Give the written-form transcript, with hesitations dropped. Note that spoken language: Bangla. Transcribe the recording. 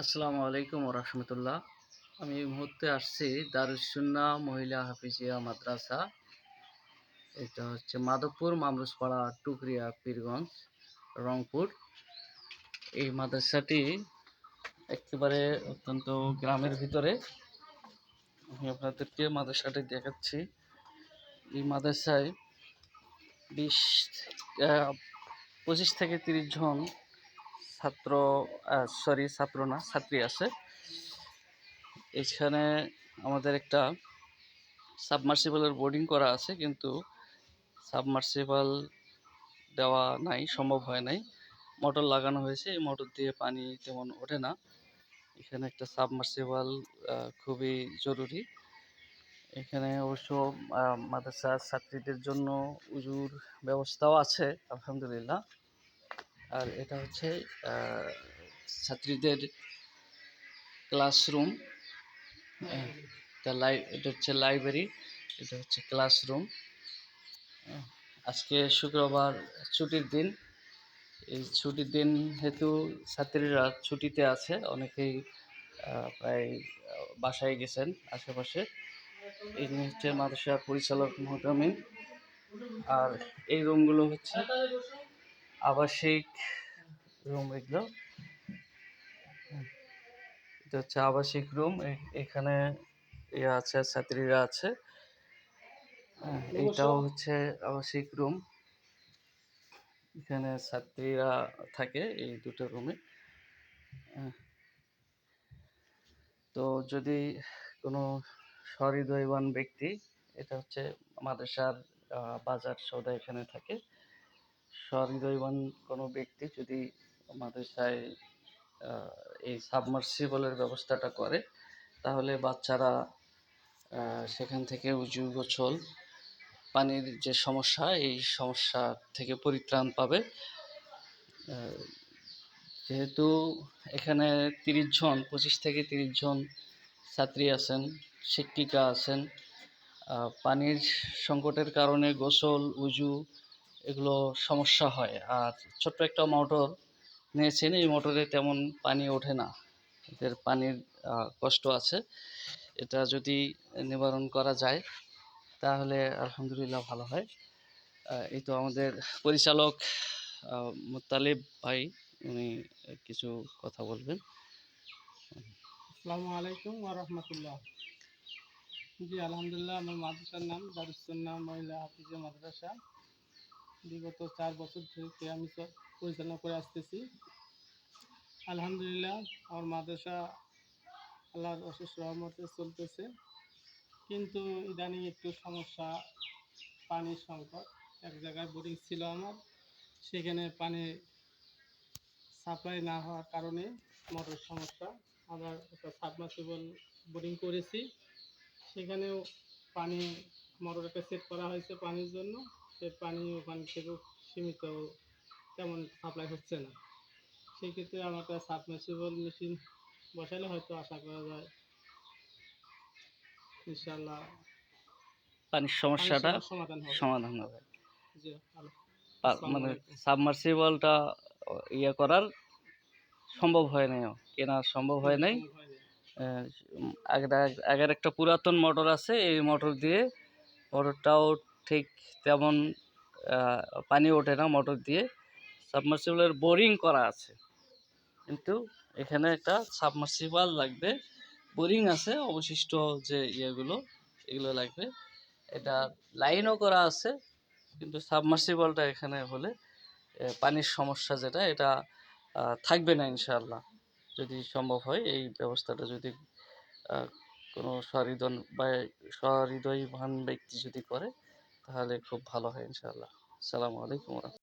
আসসালামু আলাইকুম রাহমাতুল্লাহ। আমি এই মুহূর্তে আসছি দারুস সুন্নাহ মহিলা হাফিজিয়া মাদ্রাসা। এটা হচ্ছে মাধবপুর মামরুজপাড়া টুকরিয়া পীরগঞ্জ রংপুর। এই মাদ্রাসাটি একেবারে অত্যন্ত গ্রামের ভিতরে। আমি আপনাদেরকে মাদ্রাসাটি দেখাচ্ছি। এই মাদ্রাসায় 25 থেকে 30 জন ছাত্র, ছাত্র না ছাত্রী আছে। এখানে আমাদের একটা সাবমার্সিবলের বোর্ডিং করা আছে, কিন্তু সাবমার্সিবল দেওয়া নাই, সম্ভব হয় নাই। মোটর লাগানো হয়েছে, এই মোটর দিয়ে পানি তেমন ওঠে না। এখানে একটা সাবমার্সিবল খুবই জরুরি। এখানে অবশ্য মাদ্রাসার ছাত্রীদের জন্য উজুর ব্যবস্থাও আছে আলহামদুলিল্লাহ। আর এটা হচ্ছে ছাত্রীদের ক্লাসরুম। এটা হচ্ছে লাইব্রেরি, এটা হচ্ছে ক্লাসরুম। আজকে শুক্রবার, ছুটির দিন। এই ছুটির দিন হেতু ছাত্রীরা ছুটিতে আছে, অনেকেই প্রায় বাসায় গেছেন আশেপাশে। এই হচ্ছে মাদ্রাসার পরিচালক মোহতামিম। আর এই রুমগুলো হচ্ছে আবাসিক রুম। এগুলো এটা হচ্ছে আবাসিক রুম। এখানে আছে, ছাত্রীরা আছে। এইটাও হচ্ছে আবাসিক রুম। এখানে ছাত্রীরা থাকে এই দুটো রুমে। তো যদি কোনো সহৃদয়বান ব্যক্তি, এটা হচ্ছে মাদ্রাসার বাজার সওদা এখানে থাকে। সহৃদয়বান কোনো ব্যক্তি যদি মাদ্রাসায় এই সাবমার্সিবলের ব্যবস্থাটা করে, তাহলে বাচ্চারা সেখান থেকে উজু গোসল, পানির যে সমস্যা, এই সমস্যা থেকে পরিত্রাণ পাবে। যেহেতু এখানে 25 থেকে 30 জন ছাত্রী আছেন, শিক্ষিকা আছেন, পানির সংকটের কারণে গোসল উজু এগুলো সমস্যা হয়। আর ছোট্ট একটা মোটর নিয়েছেন, এই মোটরে তেমন পানি ওঠে না, এদের পানির কষ্ট আছে। এটা যদি নিবারণ করা যায় তাহলে আলহামদুলিল্লাহ ভালো হয়। এই তো আমাদের পরিচালক মুত্তালিব ভাই, উনি কিছু কথা বলবেন। আসসালামু আলাইকুম ওয়া রাহমাতুল্লাহ। জি, আলহামদুলিল্লাহ, আমার মাদ্রাসার নাম দারুস সুন্নাহ মহিলা হাফিজিয়া মাদ্রাসা। বিগত 4 বছর থেকে আমি পরিচালনা করে আসতেছি। আলহামদুলিল্লাহ, আমার মাদ্রাসা আল্লাহর অশেষ রহমতে চলতেছে। কিন্তু ইদানিং একটু সমস্যা, পানির সংকট। এক জায়গায় বোরিং ছিল আমার, সেখানে পানি সাপ্লাই না হওয়ার কারণে মোটর সমস্যা। আবার একটা সাবমার্সিবল বোরিং করেছি, সেখানেও পানি মোটরটা সেট করা হয়েছে পানির জন্য। সে পানি ওখান থেকেও সীমিত, তেমন সাপ্লাই হচ্ছে না। সেই ক্ষেত্রে আমার একটা সাবমার্সিবল মেশিন বসালে হয়তো আশা করা যায় ইনশাল্লাহ পানির পানির সমস্যাটা সমাধান হবে। সমাধান হবে। জি, আসসালামু মানে আলাইকুম। সাবমার্সিবলটা করার সম্ভব হয় নাই, কেনা সম্ভব জি, হয় নাই। সম্ভব হয়নি। আহ, আগের একটা পুরাতন মোটর আছে, এই মোটর দিয়ে, মোটরটাও ঠিক তেমন পানি ওঠে না মোটর দিয়ে। সাবমার্সিবলের বোরিং করা আছে, কিন্তু এখানে একটা সাবমার্সিবল লাগবে। বোরিং আছে, অবশিষ্ট যে এগুলো লাগবে। এটা লাইনও করা আছে, কিন্তু সাবমার্সিবলটা এখানে হলে পানির সমস্যা যেটা, এটা থাকবে না ইনশাআল্লাহ। যদি সম্ভব হয়, এই ব্যবস্থাটা যদি আহ, কোনো সহৃদয়বান ব্যক্তি যদি করে, তাহলে খুব ভালো হয় ইনশাআল্লাহ। আসসালামু আলাইকুম।